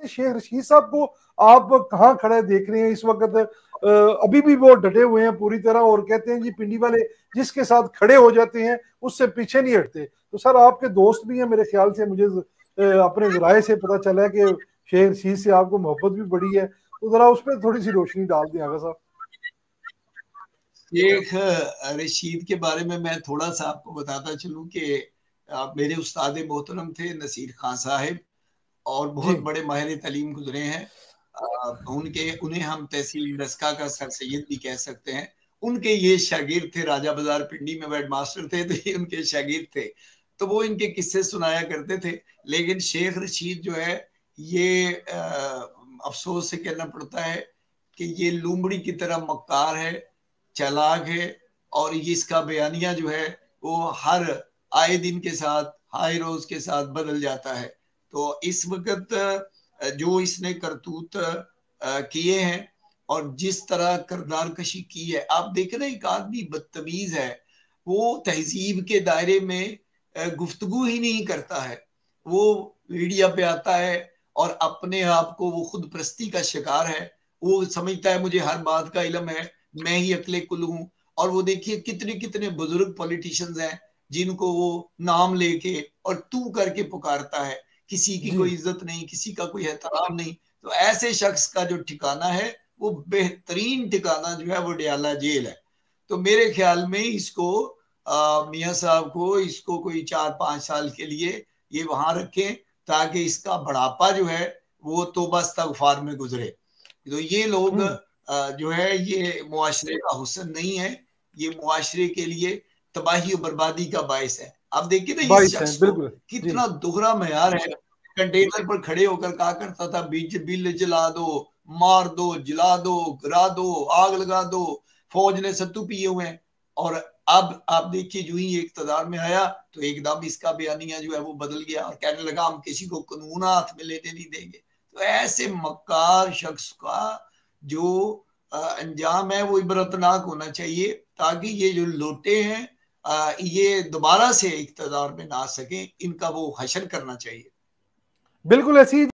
शेख रशीद साहब को आप कहाँ खड़े देख रहे हैं इस वक्त? अभी भी वो डटे हुए हैं पूरी तरह और कहते हैं जी पिंडी वाले जिसके साथ खड़े हो जाते हैं उससे पीछे नहीं हटते। तो सर आपके दोस्त भी हैं मेरे ख्याल से, मुझे अपने जराये से पता चला है कि शेख रशीद से आपको मोहब्बत भी बड़ी है, तो जरा उस पर थोड़ी सी रोशनी डाल दें आगा साहब। शेख रशीद के बारे में मैं थोड़ा सा आपको बताता चलूं कि मेरे उस्ताद मोहतरम थे नसीर खान साहिब, और जी बहुत बड़े माहिर तालीम गुजरे हैं। उन्हें हम तहसील डस्का का सर सैयद भी कह सकते हैं। उनके ये शागिर्द थे, राजा बाजार पिंडी में हेड मास्टर थे, तो ये उनके शागिर्द थे, तो वो इनके किस्से सुनाया करते थे। लेकिन शेख रशीद जो है, ये अफसोस से कहना पड़ता है कि ये लूमड़ी की तरह मक्कार है, चालाक है, और ये इसका बयानिया जो है वो हर आए दिन के साथ, हाई रोज के साथ बदल जाता है। तो इस वक्त जो इसने करतूत किए हैं और जिस तरह करदार कशी की है, आप देख रहे हैं एक आदमी बदतमीज है, वो तहजीब के दायरे में गुफ्तगू ही नहीं करता है। वो मीडिया पे आता है और अपने आप को वो खुद प्रस्ती का शिकार है। वो समझता है मुझे हर बात का इल्म है, मैं ही अकले कुल हूं। और वो देखिए कितने कितने बुजुर्ग पॉलिटिशियंस हैं जिनको वो नाम लेके और तू करके पुकारता है, किसी की जी कोई इज्जत नहीं, किसी का कोई एहतराम नहीं। तो ऐसे शख्स का जो ठिकाना है, वो बेहतरीन ठिकाना जो है वो डयाला जेल है। तो मेरे ख्याल में इसको मियाँ साहब को इसको कोई 4-5 साल के लिए ये वहां रखें, ताकि इसका बढ़ापा जो है वो तौबा इस्तगफार में गुजरे। तो ये लोग जो है ये मुआशरे का हुस्न नहीं है, ये मुआशरे के लिए तबाही और बर्बादी का बायस है। आप देखिए ना इस 22 है शख्स को बिल्कुल। जी कितना दोहरा मयार है। कंटेनर पर खड़े होकर कहा करता था बीज बिल जला दो, मार दो, जला दो, गिरा दो, आग लगा दो, फौज ने सत्तू पिए हुए हैं। और अब आप देखिए जो ही इक्तदार में आया तो एकदम इसका बयानिया जो है वो बदल गया और कहने लगा हम किसी को कानून हाथ में लेने नहीं देंगे। तो ऐसे मक्कार शख्स का जो अंजाम है वो इबरतनाक होना चाहिए, ताकि ये जो लोटे हैं ये दोबारा से इक्तदार में ना आ सके, इनका वो हशर करना चाहिए। बिल्कुल ऐसी